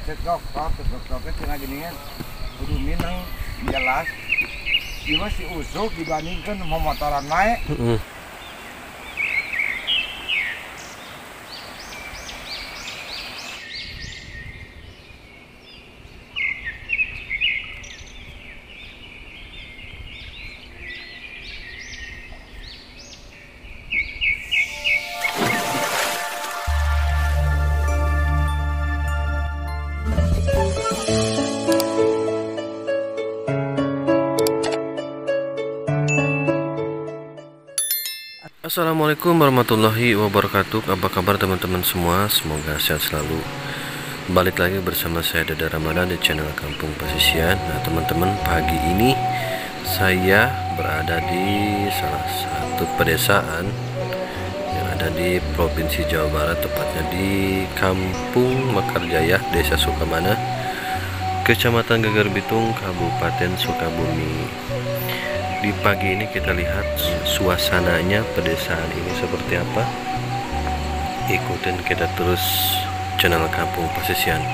cekok cekok cenah geuningan kudu minang jelas ieu si usuk dibandingkan motoran naik. Assalamualaikum warahmatullahi wabarakatuh. Apa kabar teman-teman semua? Semoga sehat selalu. Balik lagi bersama saya Dada Ramadan di channel Kampung Pasisian. Nah teman-teman, pagi ini saya berada di salah satu pedesaan yang ada di Provinsi Jawa Barat, tepatnya di Kampung Mekarjaya, Desa Sukamana, Kecamatan Geger Bitung, Kabupaten Sukabumi. Di pagi ini kita lihat suasananya pedesaan ini seperti apa. Ikutin kita terus channel Kampung Pasisian.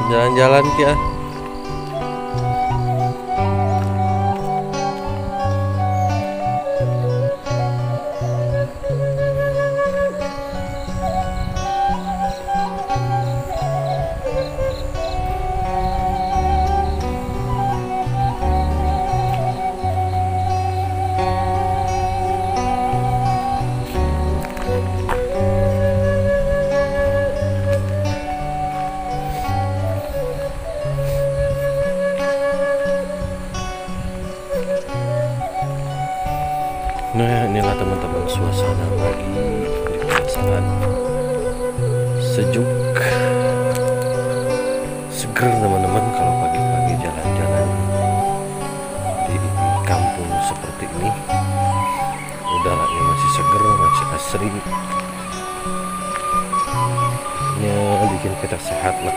Jalan-jalan kia. Nah inilah teman-teman suasana pagi di pedesaan, sejuk, seger teman-teman. Kalau pagi-pagi jalan-jalan di kampung seperti ini, udaranya masih seger, masih asri, ya bikin kita sehat lah.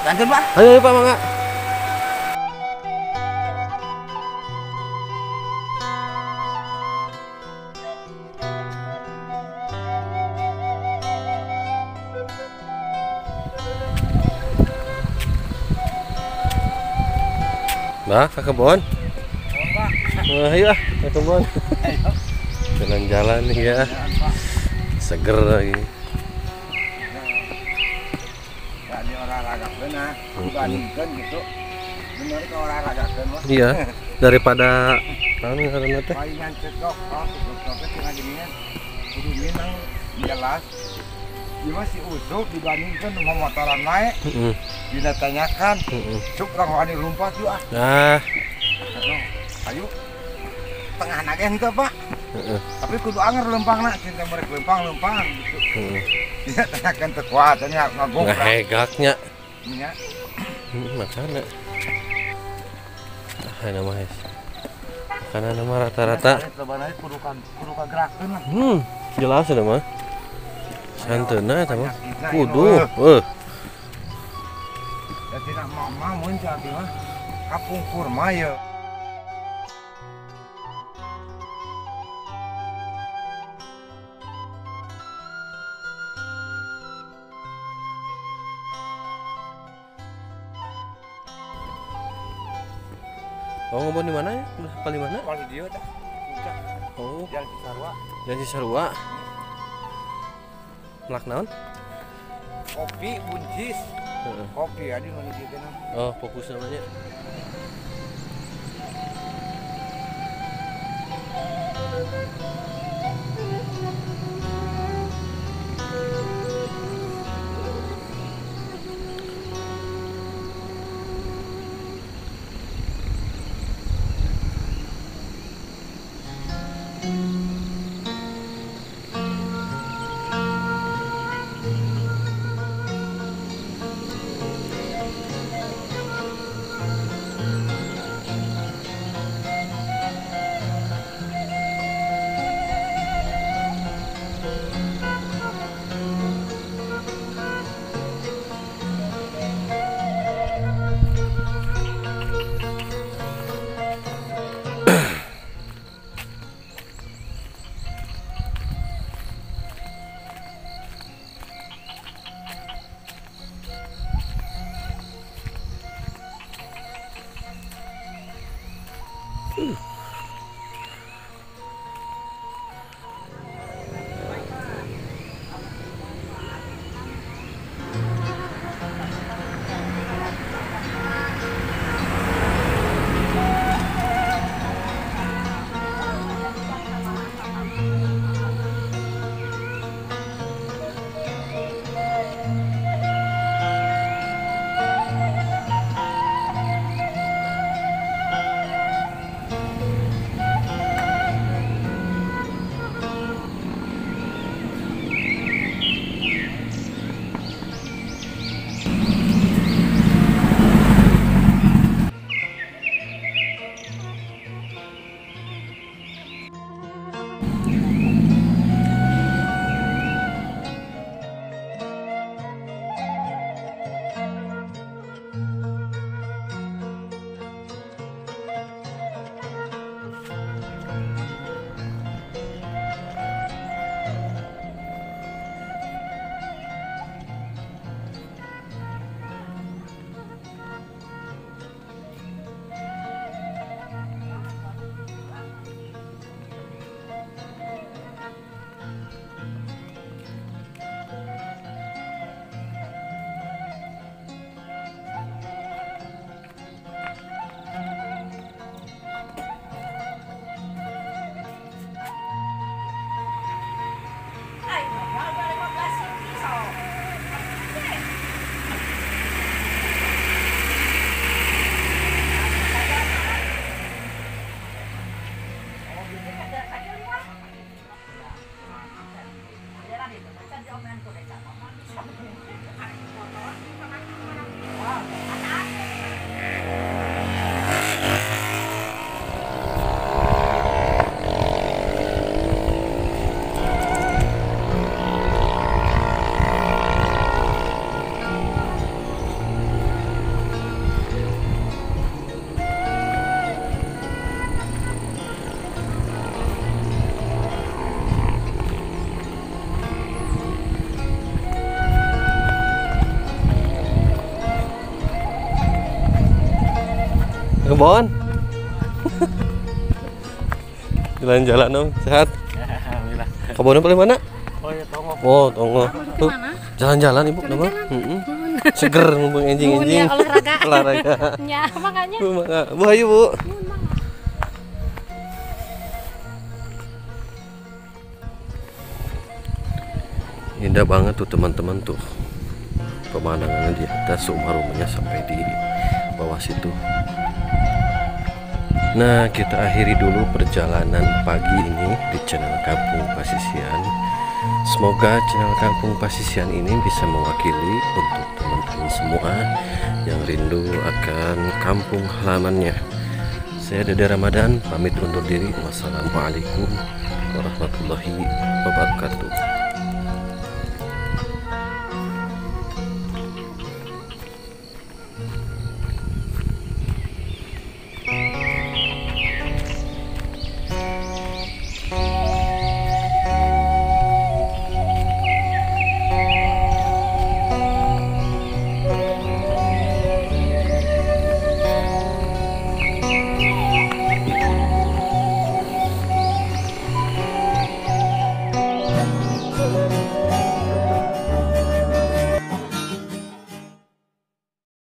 Lanjut Pak. Ayo Pak, mangga. Bah, ke kebun. Ayo ke kebun. Jalan-jalan nih ya. Seger lagi. Ya di olahraga benar, dibandingkan gitu. Bener ke olahraga mah. Iya, daripada naon ngaranna teh? Palingan cekok, cekoknya tinggal ginian. Kudu minang jelas. Cuma si usuk dibandingkan sama motoran naik. Dina tanyakan, cuk rangwani lumpat yuk ah. Nah, Ayo, tengah nage henteu Pak. Tapi kudu anger lempangna, cinta mereka lempang gitu. Dia tanyakan teu kuat, tanya ngagok. ngehegaknya. Nya. Macana. Ah, nama es. Karena nama rata-rata. Sebenarnya kudu kagerakeun lah. Jelas ada mah. Santeuna eta mah. Kudu, Ya tidak mama mun jadi mah kapung kurma ya. Oh, ngomong di mana ya? Paling mana? Paling dia dah. Puncak. Oh, Jalan Cisarua. Jalan Cisarua. Melak naon? Kopi buncis. Kopi adi mana dia kenal. Oh, fokus namanya. Bon. Jalan-jalan dong, sehat. Alhamdulillah. Kebunnya paling mana? Oh ya Tongo. Oh, Tongo. Tuh, jalan-jalan ibu, nama. Seger ngomong enjing-enjing. Olahraga. Olahraga. Ya, makanya. Bu, ayo bu. Indah banget tuh teman-teman tuh. Pemandangan di atas rumah-rumahnya sampai di bawah situ. Nah, kita akhiri dulu perjalanan pagi ini di channel Kampung Pasisian. Semoga channel Kampung Pasisian ini bisa mewakili untuk teman-teman semua yang rindu akan kampung halamannya. Saya Dede Ramadan pamit undur diri. Wassalamualaikum warahmatullahi wabarakatuh.